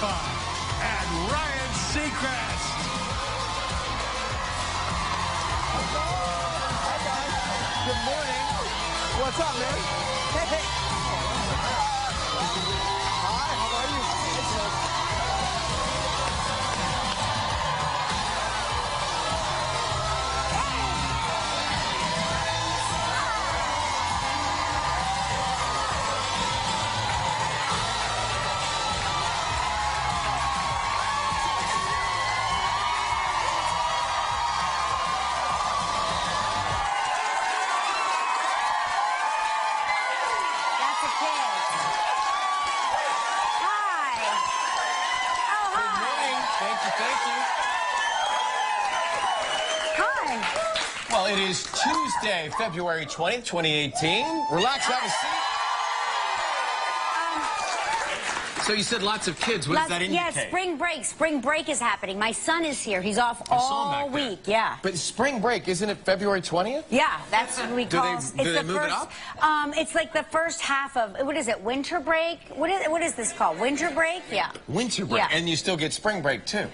and Ryan Seacrest. Hi, guys. Good morning. What's up, man? Hey, hey. Hi, how are you? Well, it is Tuesday, February 20th, 2018. Relax, have a seat. So you said lots of kids. What does that indicate? Yeah, spring break. Spring break is happening. My son is here. He's off all week. Yeah. But spring break, isn't it February 20th? Yeah, that's what we call. Do they move it up? It's like the first half of, what is it, winter break? What is this called? Winter break? Yeah. Winter break. Yeah. And you still get spring break, too.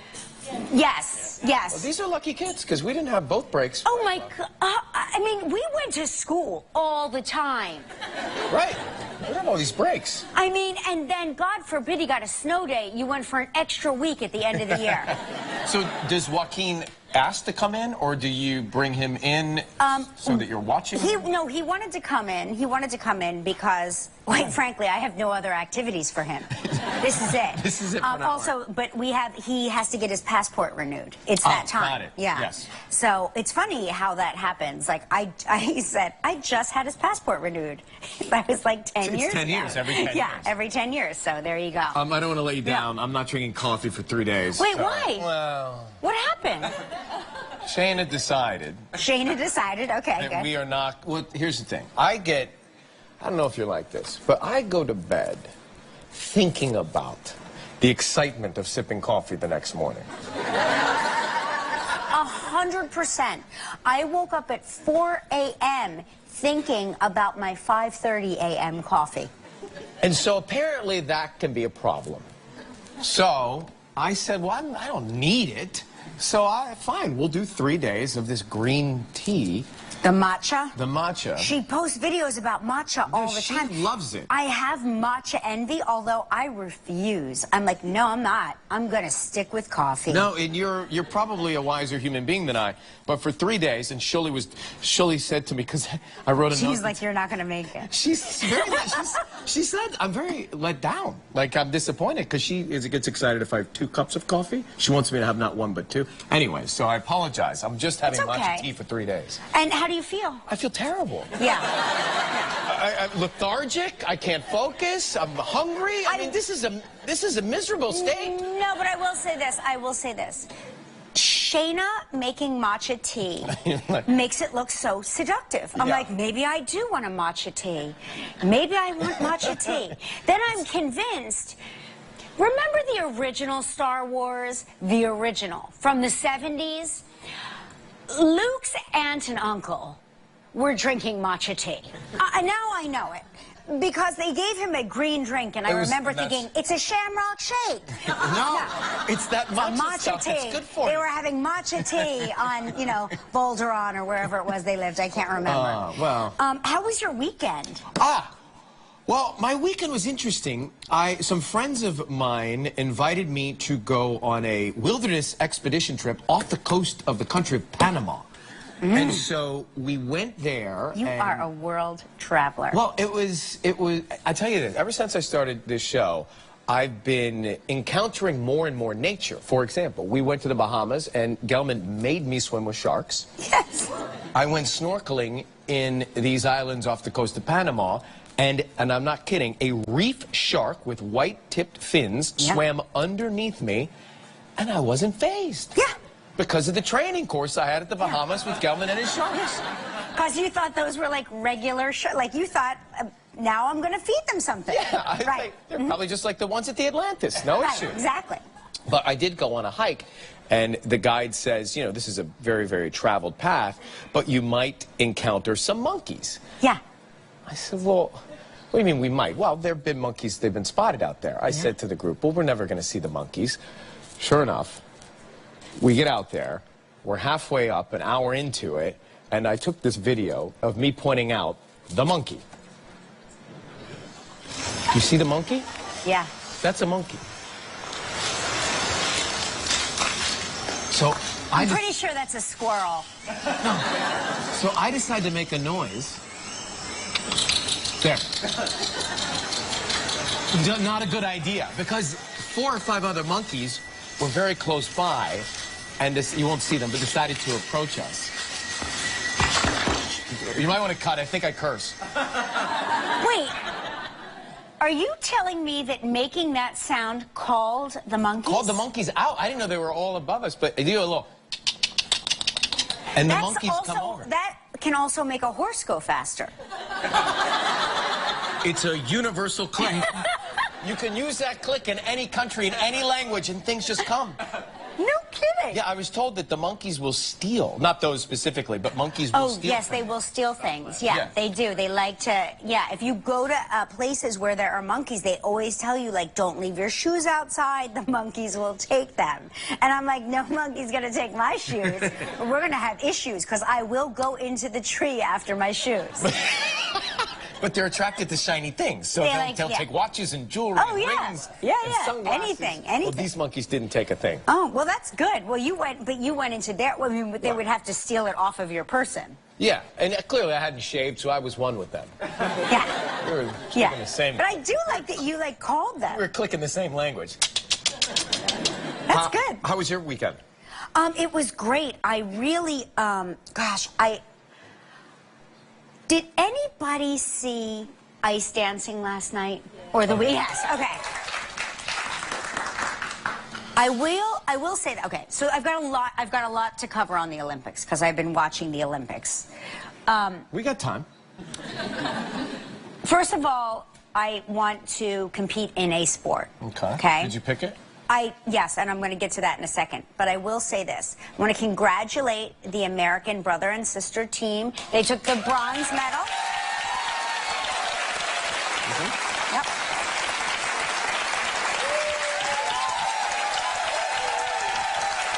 Yes, yes. Well, these are lucky kids, because we didn't have both breaks. Oh, my God. I mean, we went to school all the time. Right. We have all these breaks. I mean, and then, God forbid, he got a snow day. You went for an extra week at the end of the year. So does Joaquin ask to come in, or do you bring him in so that you're watching him? No, he wanted to come in. He wanted to come in because, quite frankly, I have no other activities for him. This is it. This is it for now. Also, but he has to get his passport renewed. It's that time. Got it. Yeah. Yes. So it's funny how that happens. Like, he said, I just had his passport renewed. That was like 10 years. It's 10 years, every 10 years. Yeah, every 10 years. So there you go. I don't want to let you down. Yeah. I'm not drinking coffee for 3 days. Wait, so. why? Well... What happened? Shayna decided. Shayna decided, okay, that good. we are not... Well, here's the thing. I don't know if you're like this, but I go to bed thinking about the excitement of sipping coffee the next morning. 100%. I woke up at 4 a.m. thinking about my 5:30 a.m. coffee. And so apparently that can be a problem. So I said, well, I don't need it. So fine, we'll do 3 days of this green tea. The matcha? The matcha. She posts videos about matcha all the time. She loves it. I have matcha envy, although I refuse. I'm like, no, I'm not. I'm going to stick with coffee. No, and you're probably a wiser human being than I. But for 3 days, and Shirley said to me, because I wrote a note. She's like, you're not going to make it. She said, I'm very let down. Like, I'm disappointed, because she gets excited if I have 2 cups of coffee. She wants me to have not 1, but 2. Anyway, so I apologize. I'm just having matcha tea for 3 days. And how do you feel? I feel terrible. Yeah. I'm lethargic. I can't focus. I'm hungry. I mean, this is a miserable state. No, but I will say this. Shayna making matcha tea makes it look so seductive. I'm like, maybe I do want a matcha tea. Maybe I want matcha tea. Then I'm convinced. Remember the original Star Wars? The original from the 70s? Luke's aunt and uncle were drinking matcha tea. Now I know it. Because they gave him a green drink, and I remember thinking, it's a shamrock shake. No, it's that matcha stuff. Tea. It's good for They you. were having matcha tea on, Bolderon or wherever it was they lived. I can't remember. Well. How was your weekend? Well, my weekend was interesting. Some friends of mine invited me to go on a wilderness expedition trip off the coast of the country of Panama. And so we went there. You are a world traveler. Well, it was, I tell you this, ever since I started this show, I've been encountering more and more nature. For example, we went to the Bahamas, and Gelman made me swim with sharks. Yes. I went snorkeling in these islands off the coast of Panama, and I'm not kidding, a reef shark with white-tipped fins swam underneath me, and I wasn't fazed. Yeah. Because of the training course I had at the Bahamas with Gelman and his sharks. Because you thought those were like regular sharks. Like you thought, now I'm going to feed them something. Yeah, they're probably just like the ones at the Atlantis. No issue. Exactly. But I did go on a hike, and the guide says, this is a very, very traveled path, but you might encounter some monkeys. Yeah. I said, well, What do you mean we might? Well, there have been monkeys, they've been spotted out there. I said to the group, well, we're never going to see the monkeys. Sure enough, we get out there, we're halfway up, an hour into it, and I took this video of me pointing out the monkey. You see the monkey? Yeah. That's a monkey. So I'm pretty sure that's a squirrel. No. So I decided to make a noise. There. Not a good idea, because 4 or 5 other monkeys were very close by, and you won't see them, but decided to approach us. You might want to cut. I think I curse. Wait. Are you telling me that making that sound called the monkeys? Called the monkeys out. I didn't know they were all above us, but they do a little... And the monkeys come over. That can also make a horse go faster. It's a universal click. You can use that click in any country, in any language, and things just come. No kidding. Yeah, I was told that the monkeys will steal. Not those specifically, but monkeys will steal. Oh, yes, they will steal things. Yeah, they do. They like to, if you go to places where there are monkeys, they always tell you, like, don't leave your shoes outside. The monkeys will take them. And I'm like, no monkey's going to take my shoes. We're going to have issues, because I will go into the tree after my shoes. But they're attracted to shiny things, so they'll take watches and jewelry and rings and sunglasses. Anything. Well, these monkeys didn't take a thing. Oh, well, that's good. Well, you went into their... I mean, they would have to steal it off of your person. Yeah, and clearly I hadn't shaved, so I was one with them. Yeah. We were speaking the same... But I do like that you, like, called them. We were clicking the same language. That's good. How was your weekend? It was great. I really, Did anybody see ice dancing last night? Or the weekend? Yes, okay. I will say that. Okay, so I've got a lot to cover on the Olympics, because I've been watching the Olympics. We got time. First of all, I want to compete in a sport. Okay. Did you pick it? Yes, and I'm going to get to that in a second. But I will say this. I want to congratulate the American brother and sister team. They took the bronze medal. Yep.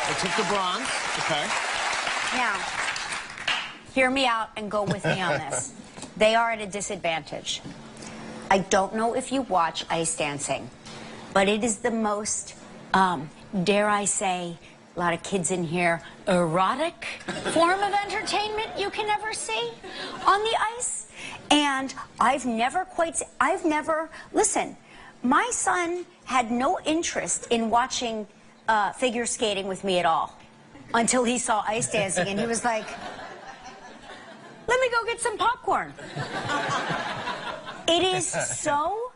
They took the bronze. Okay. Now, hear me out and go with me on this. They are at a disadvantage. I don't know if you watch ice dancing, but it is the most, dare I say, a lot of kids in here, erotic form of entertainment you can ever see on the ice. And listen, my son had no interest in watching figure skating with me at all until he saw ice dancing, and he was like, let me go get some popcorn. It is so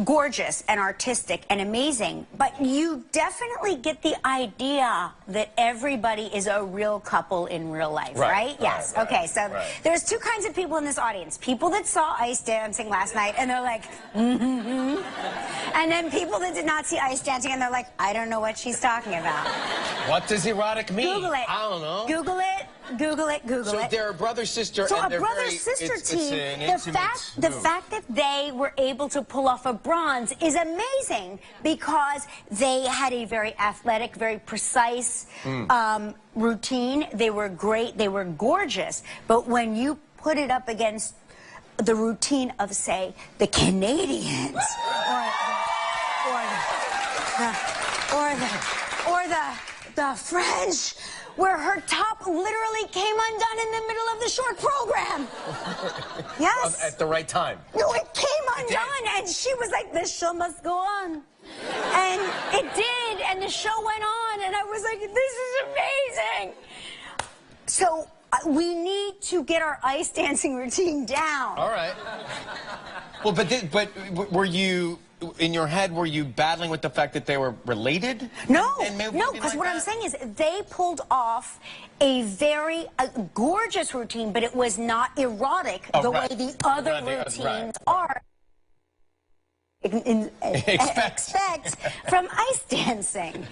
gorgeous and artistic and amazing, but you definitely get the idea that everybody is a real couple in real life, right? Yes. Okay, so there's 2 kinds of people in this audience. People that saw ice dancing last night and they're like, and then people that did not see ice dancing and they're like, I don't know what she's talking about. What does erotic mean? Google it. I don't know. Google it. Google it. Google it. So they're a brother-sister, so and they're a brother-sister team. The fact that they were able to pull off a bronze is amazing, because they had a very athletic, very precise routine. They were great. They were gorgeous. But when you put it up against the routine of, say, the Canadians or the French, where her top literally came undone in the middle of the short program. Yes. At the right time. No, it came undone, and she was like, the show must go on. And it did, and the show went on, and I was like, this is amazing. So we need to get our ice dancing routine down. All right. Well, but were you... In your head, were you battling with the fact that they were related? No, because what I'm saying is they pulled off a very gorgeous routine, but it was not erotic the way the other routines are. expect from ice dancing.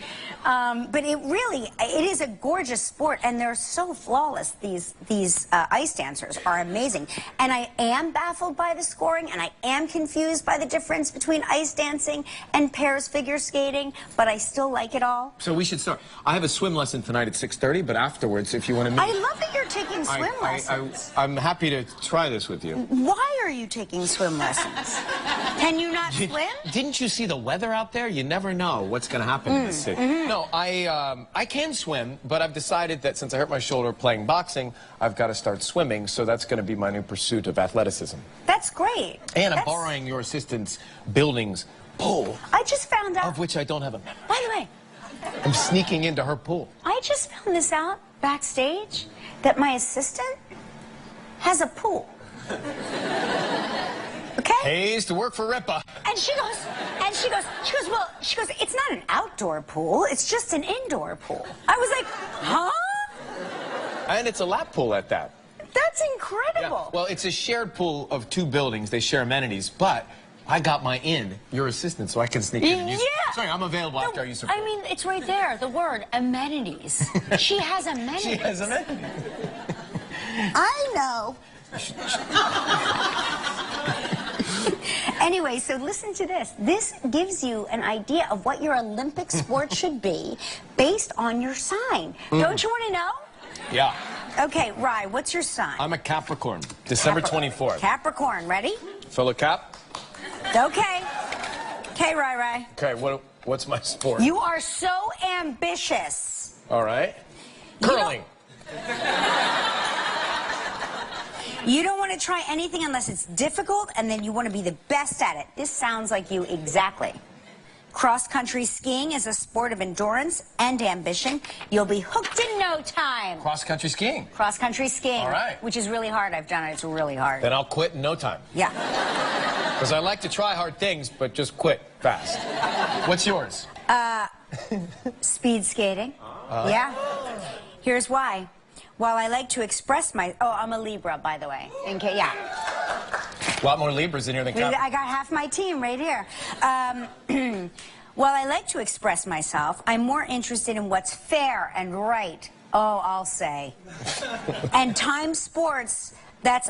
But it is a gorgeous sport, and they're so flawless. These ice dancers are amazing. And I am baffled by the scoring, and I am confused by the difference between ice dancing and pairs figure skating, but I still like it all. So we should start. I have a swim lesson tonight at 6:30, but afterwards, if you want to meet... I love that you're taking swim lessons. I'm happy to try this with you. Why are you taking swim lessons? Can you not swim? Didn't you see the weather out there? You never know what's going to happen in this city. No, I can swim, but I've decided that since I hurt my shoulder playing boxing, I've got to start swimming, so that's going to be my new pursuit of athleticism. That's great. And I'm borrowing your assistant's building's pool. I just found out... Of which I don't have a member. By the way... I'm sneaking into her pool. I just found this out backstage, that my assistant has a pool. Okay? Pays to work for Ripa. And she goes, well, it's not an outdoor pool, it's just an indoor pool. I was like, huh? And it's a lap pool at that. That's incredible. Yeah. Well, it's a shared pool of 2 buildings. They share amenities, but I got my your assistant, so I can sneak in and use it. Sorry, I'm available after I use her. I mean, it's right there, the word, amenities. She has amenities. She has amenities. I know. Anyway, so listen to this. This gives you an idea of what your Olympic sport should be based on your sign. Don't you want to know? Yeah. Okay, Rye, what's your sign? I'm a Capricorn. December 24th. Capricorn, ready? Fill a cap? Okay. Okay, Rye. Okay, what's my sport? You are so ambitious. All right. Curling. You don't want to try anything unless it's difficult, and then you want to be the best at it. This sounds like you exactly. Cross-country skiing is a sport of endurance and ambition. You'll be hooked in no time. Cross-country skiing. Cross-country skiing. All right. Which is really hard. I've done it. It's really hard. Then I'll quit in no time. Yeah. Because I like to try hard things, but just quit fast. What's yours? Speed skating. Yeah. Here's why. While I like to express my... Oh, I'm a Libra, by the way. Yeah. A lot more Libras in here than Cap. I got half my team right here. While I like to express myself, I'm more interested in what's fair and right. Oh, I'll say. And time sports that's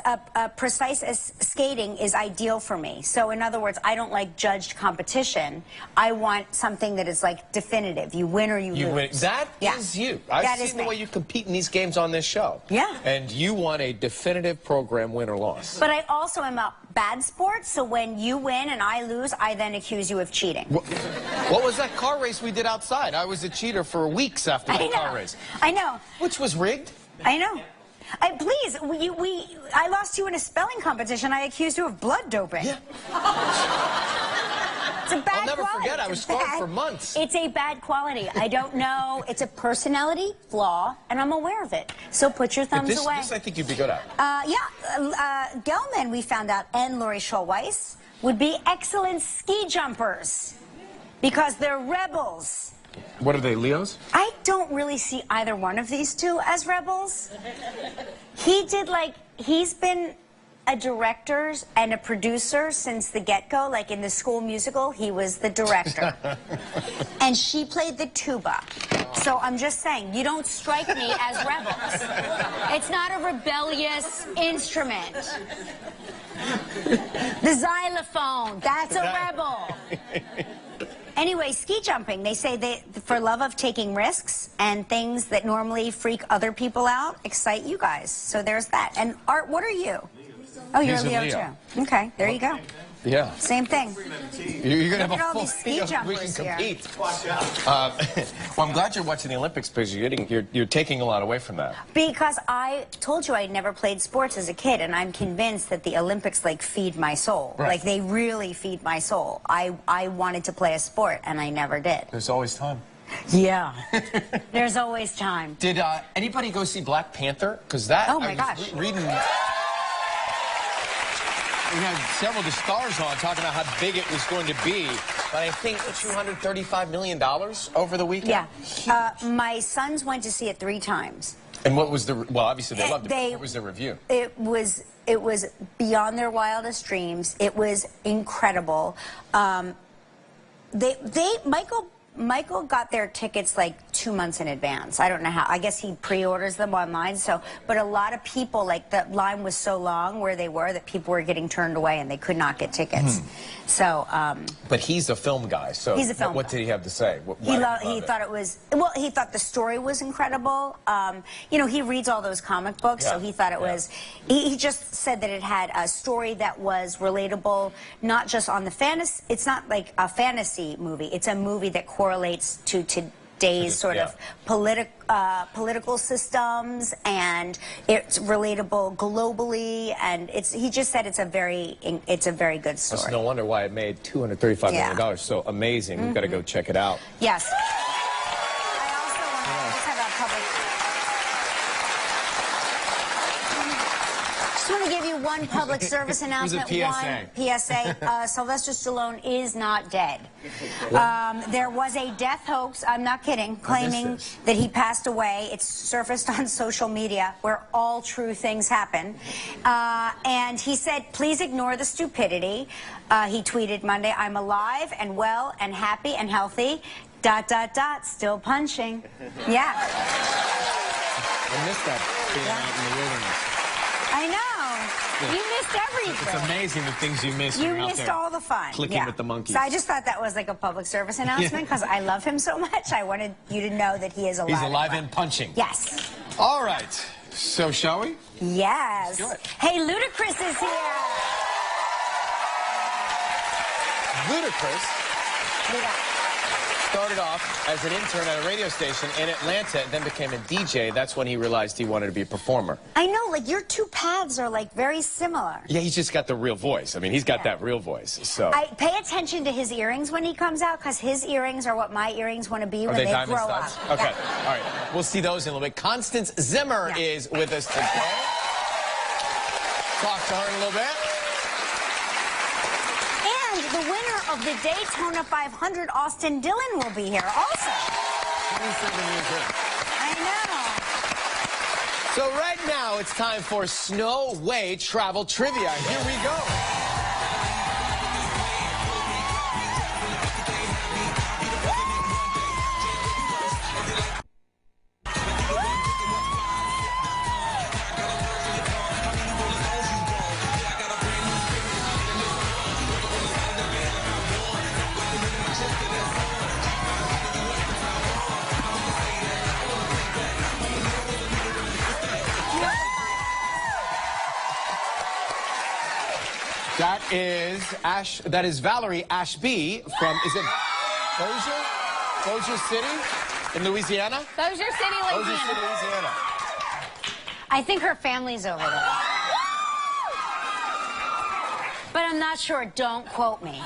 precise as skating is ideal for me. So in other words, I don't like judged competition. I want something that is like definitive. You win or you lose. Win. That is you. I've seen the way you compete in these games on this show. Yeah. And you want a definitive program, win or loss. But I also am a bad sport, so when you win and I lose, I then accuse you of cheating. What was that car race we did outside? I was a cheater for weeks after the car race. I know. Which was rigged. I know. Please, I lost you in a spelling competition. I accused you of blood doping. Yeah. It's a bad I'll never quality. forget. I was scarred for months. It's a bad quality. I don't know. It's a personality flaw, and I'm aware of it. So put your thumbs away. This I think you'd be good at. Gelman, we found out, and Lori Schulweiss would be excellent ski jumpers because they're rebels. What are they, Leos? I don't really see either one of these two as rebels. He's been a director and a producer since the get-go. Like in the School Musical, he was the director. And she played the tuba. So I'm just saying, you don't strike me as rebels. It's not a rebellious instrument. The xylophone, that's a rebel. Anyway, ski jumping, they say for love of taking risks and things that normally freak other people out, excite you guys. So there's that. And Art, what are you? Oh, you're a Leo too. Okay, there you go. Yeah. Same thing. You're going to have Look at a all full these ski we can jumpers here. compete. Well, I'm glad you're watching the Olympics because you're taking a lot away from that. Because I told you I never played sports as a kid, and I'm convinced that the Olympics, like, feed my soul. Right. Like, they really feed my soul. I wanted to play a sport, and I never did. There's always time. Yeah. There's always time. Did anybody go see Black Panther? Because that... Oh, my gosh. Reading... We had several of the stars on talking about how big it was going to be, but I think $235 million over the weekend. Yeah. My sons went to see it 3 times. And what was the, well, obviously they loved it. What was the review? It was beyond their wildest dreams. It was incredible. Michael got their tickets like 2 months in advance. I don't know how. I guess he pre-orders them online. So, but a lot of people, like the line was so long where they were that people were getting turned away and they could not get tickets. So. But he's a film guy. So he's a film what guy. did he have to say? He thought it was, well, he thought the story was incredible. You know, he reads all those comic books, so he thought it was, he just said that it had a story that was relatable, not just on the fantasy, it's not like a fantasy movie, it's a movie that correlates to today's sort of political systems, and it's relatable globally, and he just said it's a very good story. That's no wonder why it made $235 million. So amazing. We've got to go check it out. Yes. I also want to just have a public. Just want to give you one public service announcement. It was a PSA. One PSA. Sylvester Stallone is not dead. There was a death hoax, I'm not kidding, claiming that he passed away. It's surfaced on social media where all true things happen. And he said, please ignore the stupidity. He tweeted Monday, I'm alive and well and happy and healthy. ... Still punching. Yeah. I missed that being out in the wilderness. I know. You missed everything. It's amazing the things you missed. You missed all the fun. Clicking with the monkeys. So I just thought that was like a public service announcement because I love him so much. I wanted you to know that he is alive. He's alive and punching. Yes. All right. So shall we? Yes. Let's do it. Hey, Ludacris is here. Ludacris started off as an intern at a radio station in Atlanta, then became a DJ. That's when he realized he wanted to be a performer. I know, like your two paths are like very similar. Yeah, he's just got the real voice. I mean, he's got that real voice. So I pay attention to his earrings when he comes out because his earrings are what my earrings want to be when they grow studs? up. Okay, all right. We'll see those in a little bit. Constance Zimmer is with us today. Talk to her in a little bit. And the winner of the Daytona 500, Austin Dillon, will be here also. I know. So right now, it's time for Snow Way Travel Trivia. Here we go. That is Valerie Ashby from, is it Bossier City in Louisiana? Bossier City, Louisiana. I think her family's over there. But I'm not sure. Don't quote me.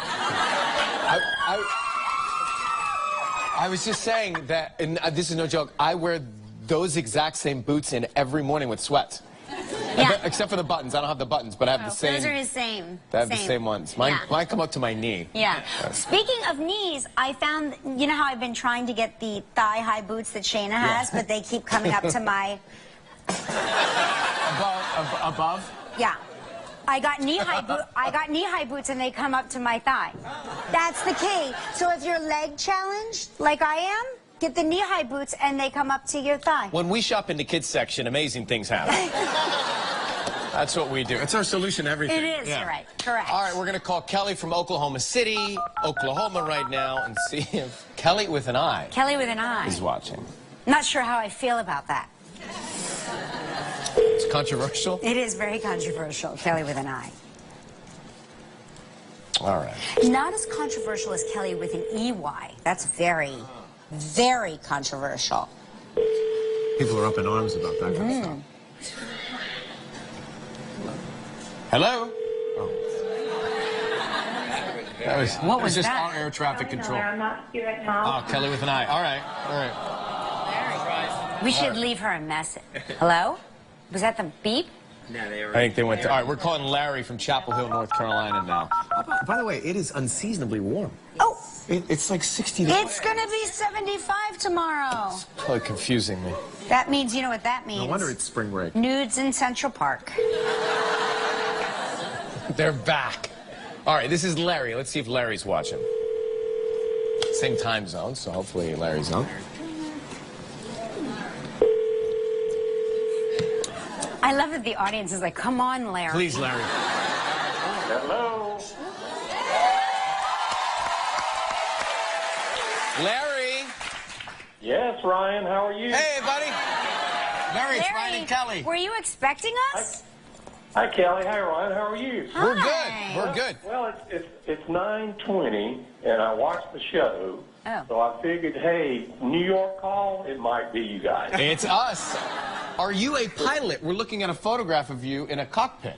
I was just saying that, and this is no joke, I wear those exact same boots in every morning with sweats. Yeah. Except for the buttons. I don't have the buttons, but I have the same. Those are his same. I have the same ones. Mine come up to my knee. Yeah. Speaking of knees, I found, you know how I've been trying to get the thigh-high boots that Shayna has, but they keep coming up to my... Above? Yeah. I got knee-high boots and they come up to my thigh. That's the key. So if you're leg challenged, like I am, get the knee-high boots and they come up to your thigh. When we shop in the kids section, amazing things happen. That's what we do. It's our solution to everything. It is, right. Correct. All right, we're going to call Kelly from Oklahoma City, Oklahoma right now, and see if Kelly with an I. Kelly with an I. Is watching. Not sure how I feel about that. It's controversial? It is very controversial, Kelly with an I. All right. Not as controversial as Kelly with an EY. That's very, very controversial. People are up in arms about that kind of stuff. Hello? Oh. That was just that? on air traffic control. I'm not here right now. Oh, Kelly with an I. All right. All right. We should leave her a message. Hello? Was that the beep? No, they were. I think they went to... All right, we're calling Larry from Chapel Hill, North Carolina now. By the way, it is unseasonably warm. Oh. It's like 60 degrees. It's going to be 75 tomorrow. It's probably confusing me. That means, you know what that means? No wonder it's spring break. Nudes in Central Park. They're back. All right, this is Larry. Let's see if Larry's watching. Same time zone, so hopefully Larry's on. I love that the audience is like, come on, Larry. Please, Larry. Hello. Larry. Yes, Ryan, how are you? Hey, buddy. Larry, it's Ryan Larry, and Kelly. were you expecting us? Hi, Kelly. Hi, Ryan. How are you? We're Hi. good. We're good. Well, it's 9:20, and I watched the show. Oh. So I figured, hey, New York call, it might be you guys. It's us. Are you a pilot? We're looking at a photograph of you in a cockpit.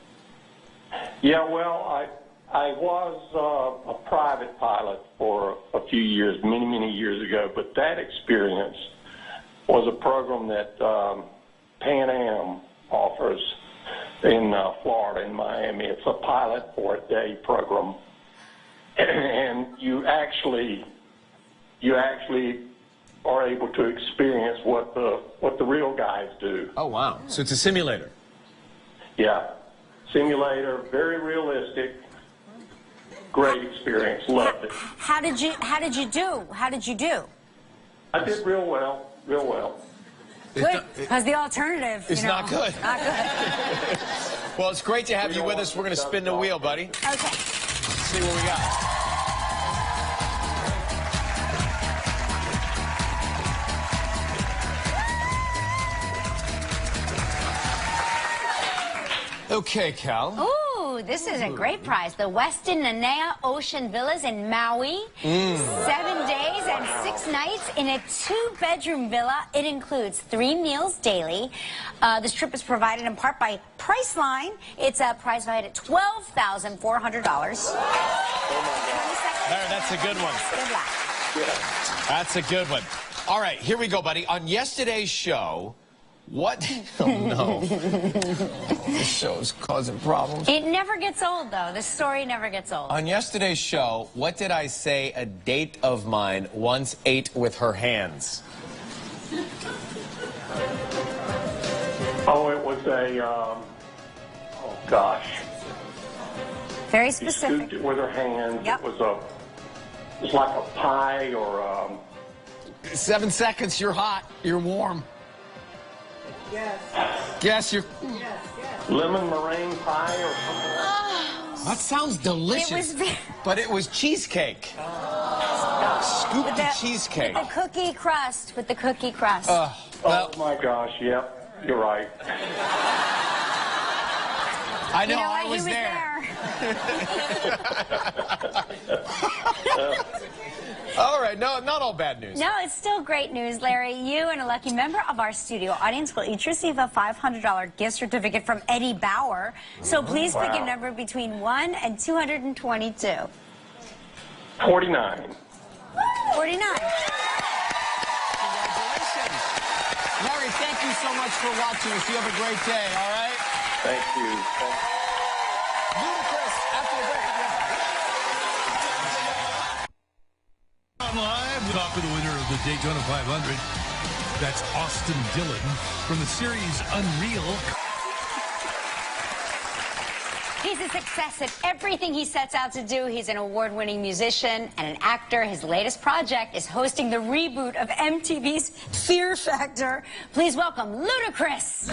Yeah, well, I was a private pilot for a few years, many years ago, but that experience was a program that Pan Am offers in Florida, in Miami. It's a pilot for a day program, and you actually are able to experience what the real guys do. Oh, wow. So it's a simulator. Yeah, simulator, very realistic. Great experience, loved it. How did you do? I did real well. Good, because the alternative, It's not good. Not good. Well, it's great to have you with us. We're going to spin the wheel, buddy. Okay. See what we got. Okay, Cal. Ooh, this is a great prize. The Westin Nanea Ocean Villas in Maui. 7 days and 6 nights in a 2-bedroom villa. It includes 3 meals daily. This trip is provided in part by Priceline. It's a prize valued at $12,400. Larry, that's a good one. Good luck. That's a good one. All right, here we go, buddy. On yesterday's show, what? Oh, no. This show's causing problems. It never gets old, though. This story never gets old. On yesterday's show, what did I say a date of mine once ate with her hands? Oh, it was a, oh gosh. Very She specific. scooped it with her hands. Yep. It was like a pie or 7 seconds, you're hot, you're warm. Yes, you're... lemon meringue pie or something like that. That sounds delicious. It was... But it was cheesecake. Scooped the cheesecake. With the cookie crust. With the cookie crust. Well, Oh my gosh, yep, you're right. I know, you know I what? was He there. All right, no, not all bad news. No, it's still great news, Larry. You and a lucky member of our studio audience will each receive a $500 gift certificate from Eddie Bauer. So please pick a number between 1 and 222. 49. 49. Congratulations. Larry, thank you so much for watching us. You have a great day, all right? Thank you. Ludacris, after the break again. I'm live. We talk with the winner of the Daytona 500. That's Austin Dillon from the series Unreal. He's a success at everything he sets out to do. He's an award-winning musician and an actor. His latest project is hosting the reboot of MTV's Fear Factor. Please welcome Ludacris.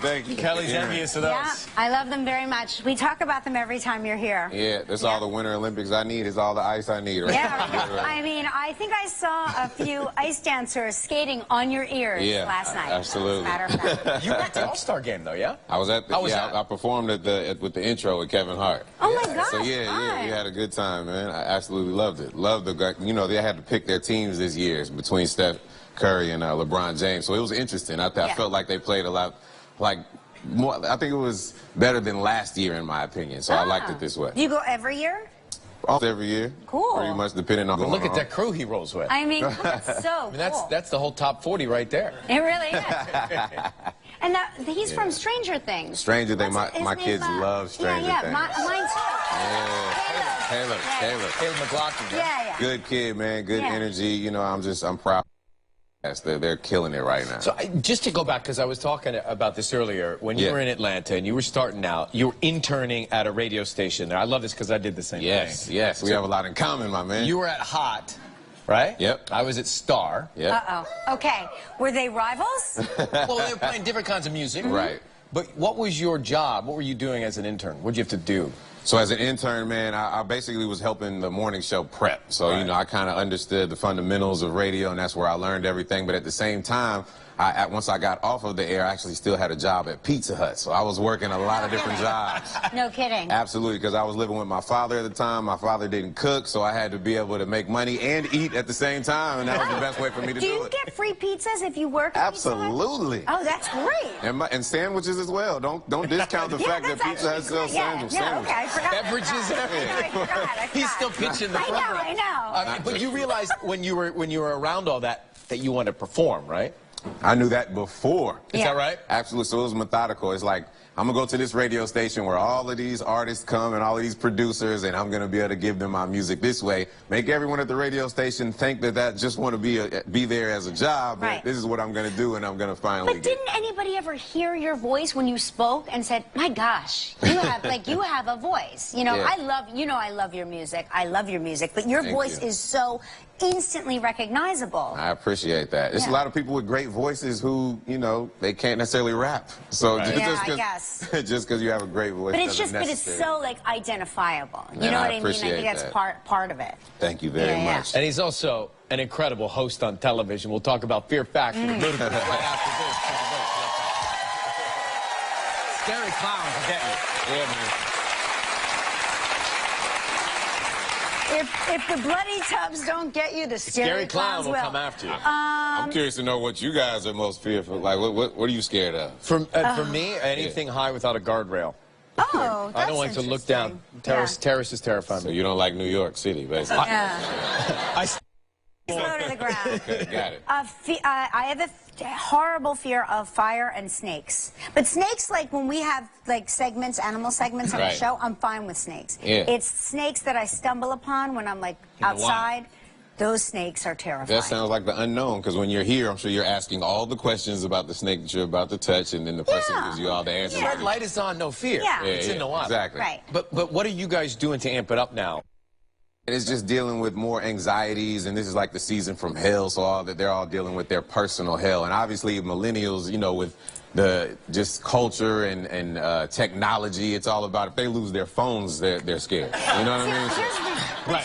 Thank you. Kelly's envious of those. Yeah, I love them very much. We talk about them every time you're here. Yeah, that's all the Winter Olympics I need. Is all the ice I need. Right? Yeah, I mean, I think I saw a few ice dancers skating on your ears last night. Absolutely. As a matter of fact. You went to the All-Star game, though, yeah? I was at the, I performed at with the intro with Kevin Hart. Oh my gosh! So yeah, we had a good time, man. I absolutely loved it. Loved the, you know, they had to pick their teams this year between Steph Curry and LeBron James. So it was interesting. I felt like they played a lot, more. I think it was better than last year, in my opinion. So I liked it this way. Do you go every year? Almost every year. Cool. Pretty much depending on. But look at that crew he rolls with. I mean, that's so I mean, that's the whole top 40 right there. It really is. And he's from Stranger Things. Stranger Things. My kids love Stranger Things. Mine too. Yeah. Caleb McLaughlin. Yeah. Good kid, man. Good energy. You know, I'm proud. Yes, they're killing it right now. So just to go back, because I was talking about this earlier, when you were in Atlanta and you were starting out, you were interning at a radio station there. I love this because I did the same thing. Yes, we have a lot in common, my man. You were at Hot, right? Yep. I was at Star. Yep. Uh-oh. Okay. Were they rivals? Well, they were playing different kinds of music. Right. But what was your job? What were you doing as an intern? What did you have to do? So as an intern, man, I basically was helping the morning show prep. So, you know, I kind of understood the fundamentals of radio, and that's where I learned everything. But at the same time, once I got off of the air, I actually still had a job at Pizza Hut. So I was working a lot of different jobs. No kidding. Absolutely, because I was living with my father at the time. My father didn't cook, so I had to be able to make money and eat at the same time, and that was the best way for me to do it. Do you get free pizzas if you work at Absolutely. Pizza Hut? Oh, that's great. And sandwiches as well. Don't discount the fact that Pizza Hut sells sandwiches. Yeah, okay, I forgot. Beverages and everything. I forgot. He's still pitching the program. I know. But you realized when you were around all that you wanted to perform, right? I knew that before. Is that right? Absolutely. So it was methodical. It's like, I'm going to go to this radio station where all of these artists come and all of these producers, and I'm going to be able to give them my music this way. Make everyone at the radio station think that just want to be there as a job, but this is what I'm going to do, and I'm going to finally But didn't anybody ever hear your voice when you spoke and said, my gosh, you have a voice? You know, I love your music. I love your music, but your voice is so instantly recognizable. I appreciate that. There's a lot of people with great voices who, you know, they can't necessarily rap. So just because you have a great voice, but it's so like identifiable. You know what I mean? I think that's part of it. Thank you very much. And he's also an incredible host on television. We'll talk about Fear Factor. Ludacris right after this. Scary clowns will get you. Yeah, man. If the bloody tubs don't get you, the scary clown will will come after you. I'm curious to know what you guys are most fearful. Like, what are you scared of? For me, anything high without a guardrail. Oh, that's I don't like to look down. Terraces terrify me. So you don't like New York City, basically. I low to the ground. Okay, got it. I have a horrible fear of fire and snakes. But snakes, like when we have like segments, animal segments on the show, I'm fine with snakes. Yeah. It's snakes that I stumble upon when I'm like outside. Those snakes are terrifying. That sounds like the unknown, because when you're here, I'm sure you're asking all the questions about the snake that you're about to touch, and then the person gives you all the answers. Red light is on, no fear. Yeah. It's in the water. Exactly. Right. But what are you guys doing to amp it up now? It's just dealing with more anxieties, and this is like the season from hell, so they're all dealing with their personal hell. And obviously millennials, you know, with the just culture and technology, it's all about if they lose their phones, they're scared. You know what I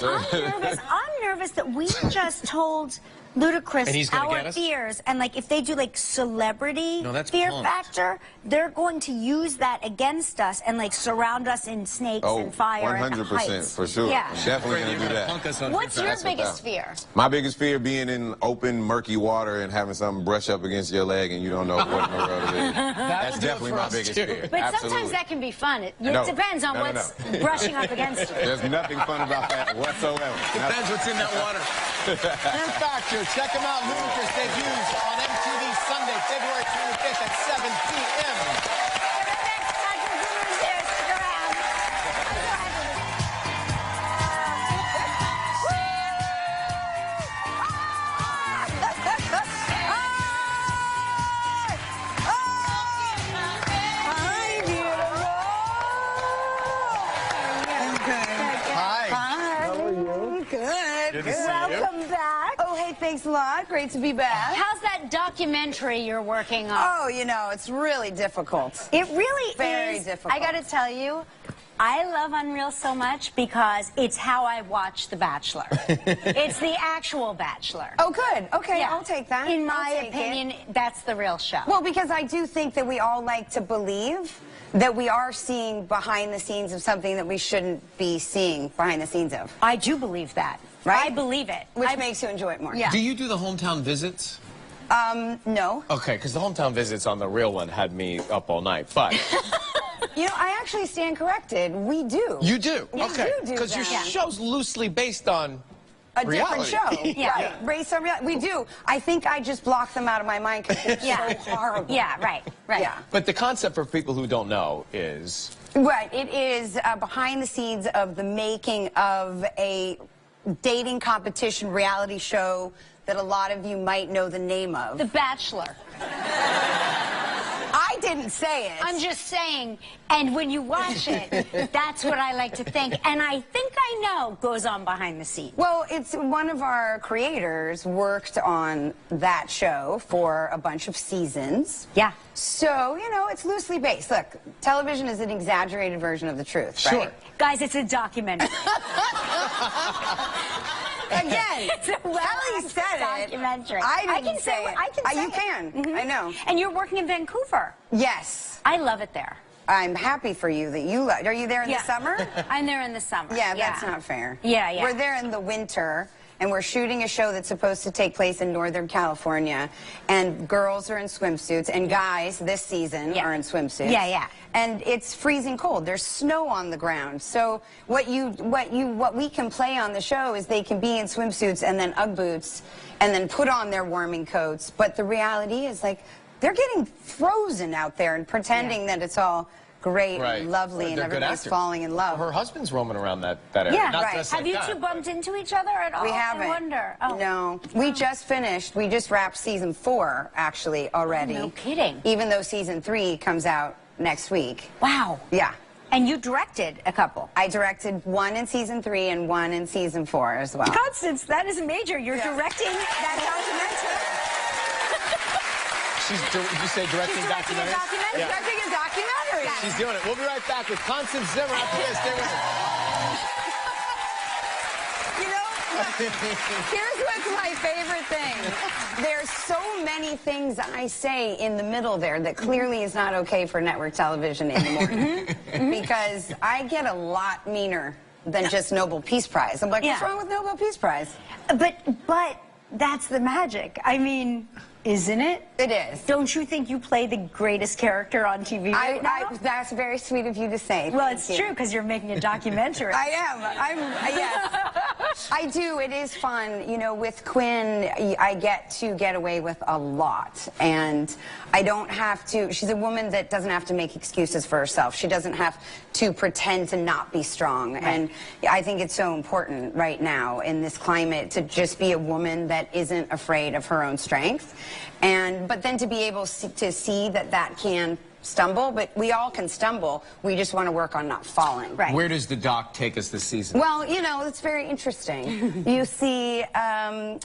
mean? I'm nervous that we just told Ludacris our fears, and like if they do like celebrity fear factor, they're going to use that against us and like surround us in snakes and fire 100% for sure. Yeah. Definitely going to do that. What's your biggest fear? My biggest fear being in open, murky water and having something brush up against your leg and you don't know what in the world it is. That's definitely my biggest fear. But sometimes that can be fun. It depends on what's brushing up against you. There's nothing fun about that whatsoever. Depends what's in that water. Fear Factor. Check them out. Ludacris debuts on MTV Sunday, February 25th at 7 p.m. Welcome back. Oh, hey, thanks a lot. Great to be back. How's that documentary you're working on? Oh, you know, it's really difficult. It really is. Very difficult. I got to tell you, I love Unreal so much because it's how I watch The Bachelor. It's the actual Bachelor. Oh, good. Okay, I'll take that. In my opinion, that's the real show. Well, because I do think that we all like to believe that we are seeing behind the scenes of something that we shouldn't be seeing behind the scenes of. I do believe that. Right? I believe it. Which makes you enjoy it more. Yeah. Do you do the hometown visits? No. Okay, because the hometown visits on the real one had me up all night. But You know, I actually stand corrected. We do. You do? We Okay. do Because your that. show's loosely based on a reality. different show. Yeah. Right. Based on reality. We do. I think I just block them out of my mind because it's so horrible. Yeah, right. Yeah. But the concept for people who don't know is... Right. It is behind the scenes of the making of a dating competition reality show that a lot of you might know the name of. The Bachelor. I didn't say it. I'm just saying, and when you watch it, that's what I like to think. And I think I know goes on behind the scenes. Well, it's one of our creators worked on that show for a bunch of seasons. Yeah. So, you know, it's loosely based. Look, television is an exaggerated version of the truth, Sure. right? Guys, it's a documentary. Again, It's a Kelly said it. documentary. I I didn't can say say it. I can say You it. can. Mhm. I know. And you're working in Vancouver. Yes. I love it there. I'm happy for you that you love. Are you there in the summer? I'm there in the summer. Yeah, that's not fair. Yeah, yeah. We're there in the winter, and we're shooting a show that's supposed to take place in Northern California, and girls are in swimsuits, and guys this season are in swimsuits. Yeah, yeah. And it's freezing cold. There's snow on the ground. So what we can play on the show is they can be in swimsuits and then Ugg boots, and then put on their warming coats. But the reality is, like, they're getting frozen out there and pretending that it's all great and lovely and everybody's falling in love. Her husband's roaming around that area. Yeah, Not right. dressed Have like you that, two but- bumped into each other at all? We haven't. I wonder. Oh. No. We just finished. We just wrapped season 4, actually, already. No kidding. Even though season 3 comes out next week. Wow. Yeah. And you directed a couple. I directed 1 in season 3 and 1 in season 4 as well. Constance, that is major. You're directing that documentary. Did you say directing documentaries? She's directing a documentary. She's doing it. We'll be right back with Constance Zimmer after this. Stay with us. You know, here's what's my favorite thing. There's so many things I say in the middle there that clearly is not okay for network television in the morning. Because I get a lot meaner than just Nobel Peace Prize. I'm like, what's wrong with Nobel Peace Prize? But that's the magic. I mean, isn't it? It is. Don't you think you play the greatest character on TV right now? That's very sweet of you to say. Well, Thank it's you. true because you're making a documentary. I am. Yes. I do. It is fun. You know, with Quinn, I get to get away with a lot. And I don't have to, she's a woman that doesn't have to make excuses for herself. She doesn't have to pretend to not be strong. Right. And I think it's so important right now in this climate to just be a woman that isn't afraid of her own strength. But then to be able to see that that can stumble, but we all can stumble. We just want to work on not falling. Right. Where does the doc take us this season? Well, you know, it's very interesting. You see,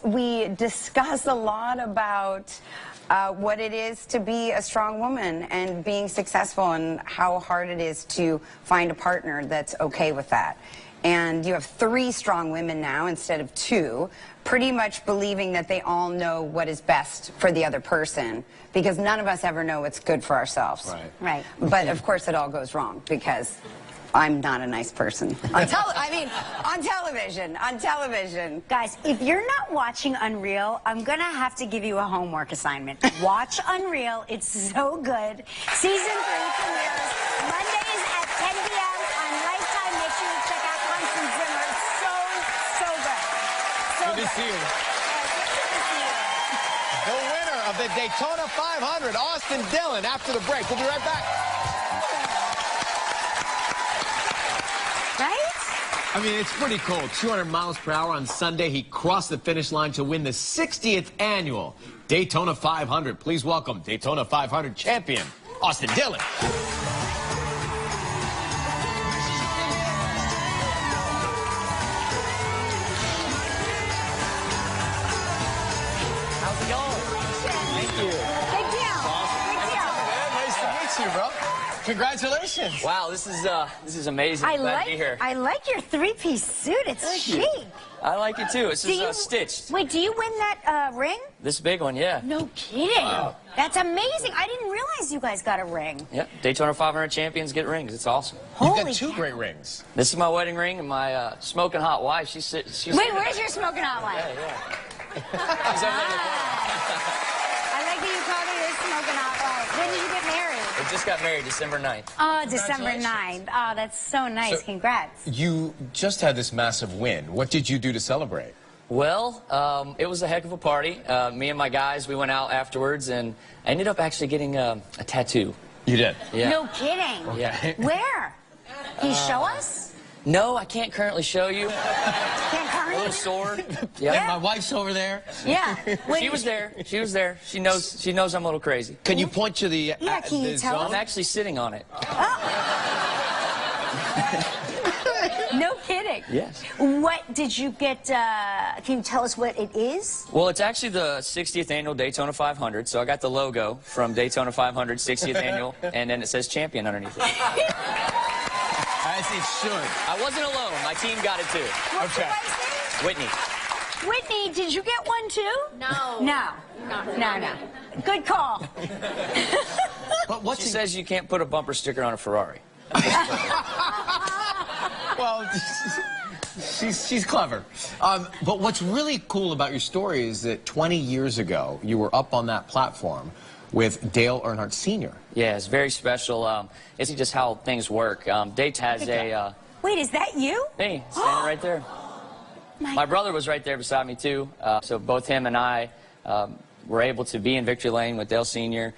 we discuss a lot about what it is to be a strong woman and being successful and how hard it is to find a partner that's okay with that. And you have 3 strong women now instead of 2, pretty much believing that they all know what is best for the other person, because none of us ever know what's good for ourselves. Right. Right. But of course it all goes wrong because I'm not a nice person. On television. On television. Guys, if you're not watching Unreal, I'm going to have to give you a homework assignment. Watch Unreal. It's so good. Season 3 premieres Mondays at 10 p.m. on Lifetime. Make sure you check out Constance Zimmer. It's so good. So Good to see you. The winner of the Daytona 500, Austin Dillon, after the break. We'll be right back. Right? I mean, it's pretty cool. 200 miles per hour on Sunday. He crossed the finish line to win the 60th annual Daytona 500. Please welcome Daytona 500 champion, Austin Dillon. How's it going? Thank you. Big deal. Big deal. Nice to meet you, bro. Congratulations. Wow, this is amazing. Glad to be here. I like your 3-piece suit. It's chic. I like it too. This is stitched. Wait, do you win that ring? This big one, yeah. No kidding. Wow. That's amazing. I didn't realize you guys got a ring. Yep. Daytona 500 champions get rings. It's awesome. You've got 2 great rings. This is my wedding ring, and my smoking hot wife. She's Wait, where's your smoking hot wife? Yeah. She's over there in the corner. I like that you called her your smoking hot wife. When did you get married? just got married December 9th. Oh, December 9th. Oh, that's so nice. So- Congrats. You just had this massive win. What did you do to celebrate? Well, it was a heck of a party. Me and my guys, we went out afterwards, and I ended up actually getting a tattoo. You did? Yeah. No kidding. Yeah. Where? Can you show us? No, I can't currently show you. Can't A currently? little sore. Yeah. My wife's over there. Yeah. She was there. She was there. She knows I'm a little crazy. Can you point to the Yeah, can you the tell zone? I'm actually sitting on it. No kidding. Yes. What did you get? Can you tell us what it is? Well, it's actually the 60th annual Daytona 500, so I got the logo from Daytona 500 60th annual, and then it says champion underneath it. As it should. I wasn't alone. My team got it too. What's your Okay. wife's name? Whitney. Whitney, did you get one too? No. No. No. Good call. But what's She says you can't put a bumper sticker on a Ferrari. Well, she's clever. But what's really cool about your story is that 20 years ago, you were up on that platform with Dale Earnhardt Sr. Yeah, it's very special. It's just how things work. Date has a... Wait, is that you? Hey, standing right there. My brother was right there beside me, too. So both him and I were able to be in victory lane with Dale Sr.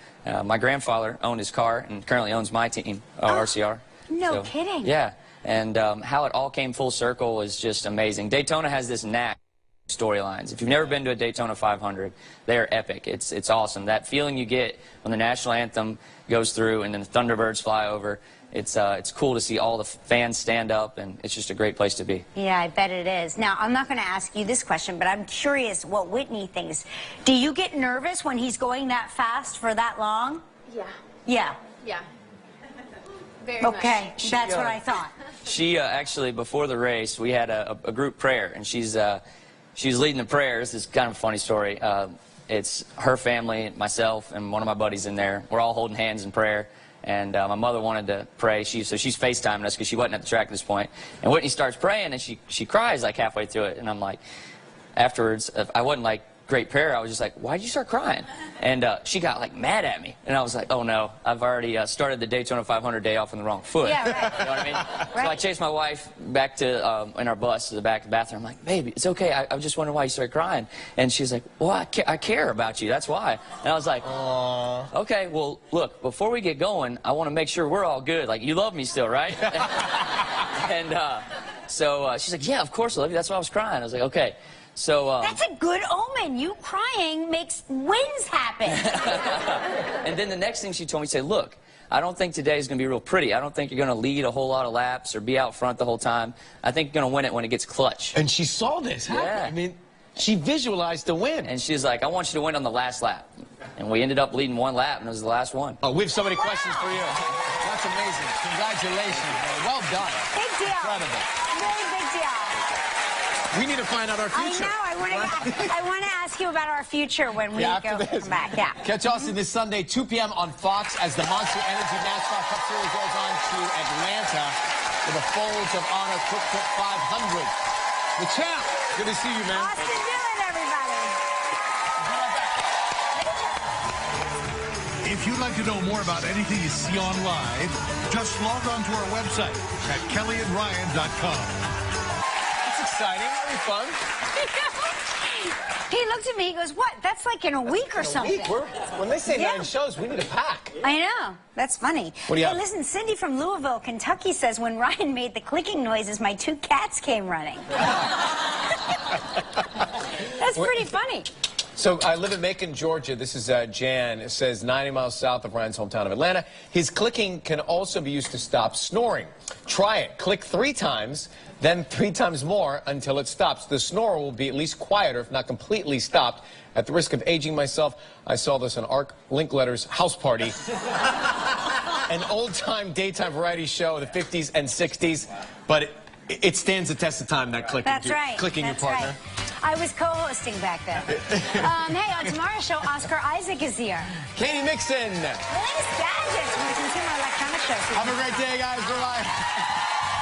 My grandfather owned his car and currently owns my team, RCR. No kidding. Yeah, and how it all came full circle is just amazing. Daytona has this knack storylines. If you've never been to a Daytona 500, they're epic. It's awesome. That feeling you get when the national anthem goes through and then the Thunderbirds fly over, it's cool to see all the fans stand up, and it's just a great place to be. Yeah, I bet it is. Now, I'm not going to ask you this question, but I'm curious what Whitney thinks. Do you get nervous when he's going that fast for that long? Yeah. Yeah. Yeah. Very Okay, much. that's what I thought. She actually, before the race, we had a group prayer, and she was leading the prayer. This is kind of a funny story. It's her family, myself, and one of my buddies in there. We're all holding hands in prayer. And my mother wanted to pray, so she's FaceTiming us because she wasn't at the track at this point. And Whitney starts praying, and she cries like halfway through it. And I'm like, afterwards, I wasn't like great prayer. I was just like, why'd you start crying? And she got like mad at me. And I was like, oh no, I've already started the Daytona 500 day off on the wrong foot. Yeah, right. You know what I mean? Right. So I chased my wife back to, in our bus to the back of the bathroom. I'm like, baby, it's okay. I was just wondering why you started crying. And she's like, well, I care about you. That's why. And I was like, okay, well, look, before we get going, I want to make sure we're all good. Like, you love me still, right? And so she's like, yeah, of course I love you. That's why I was crying. I was like, okay. So That's a good omen. You crying makes wins happen. and then the next thing she told me, say, look, I don't think today is going to be real pretty. I don't think you're going to lead a whole lot of laps or be out front the whole time. I think you're going to win it when it gets clutch. And she saw this happen. Yeah. I mean, she visualized the win. And she's like, I want you to win on the last lap. And we ended up leading one lap, and it was the last one. Oh, we have so many questions for you. That's amazing. Congratulations, man. Well done. Big deal. Incredible. Very big deal. We need to find out our I future. know. I want to ask you about our future when we After go this. come back. Yeah. Catch Austin this Sunday, 2 p.m. on Fox as the Monster Energy NASCAR Cup Series goes on to Atlanta for the Folds of Honor Quick Trip 500. The champ. Good to see you, man. Austin Dillon, everybody. If you'd like to know more about anything you see on live, just log on to our website at kellyandryan.com. Exciting. That'll be fun. He looked at me, he goes, what? That's like in a week or something. When they say Yeah. 9 shows, we need a pack. I know. That's funny. What do you Hey, have? listen, Cindy from Louisville, Kentucky says when Ryan made the clicking noises, my 2 cats came running. That's pretty funny. So I live in Macon, Georgia. This is Jan. It says 90 miles south of Ryan's hometown of Atlanta. His clicking can also be used to stop snoring. Try it. Click 3 times, then 3 times more until it stops. The snore will be at least quieter, if not completely stopped. At the risk of aging myself, I saw this on Arc Linkletter's house party. An old-time daytime variety show of the 50s and 60s, but it stands the test of time, that clicking. That's right. Clicking That's your partner. right. I was co-hosting back then. Hey, on tomorrow's show, Oscar Isaac is here. Katie Mixon. The latest gadgets from the Consumer Electronics Show. Have a great day, guys. Bye-bye.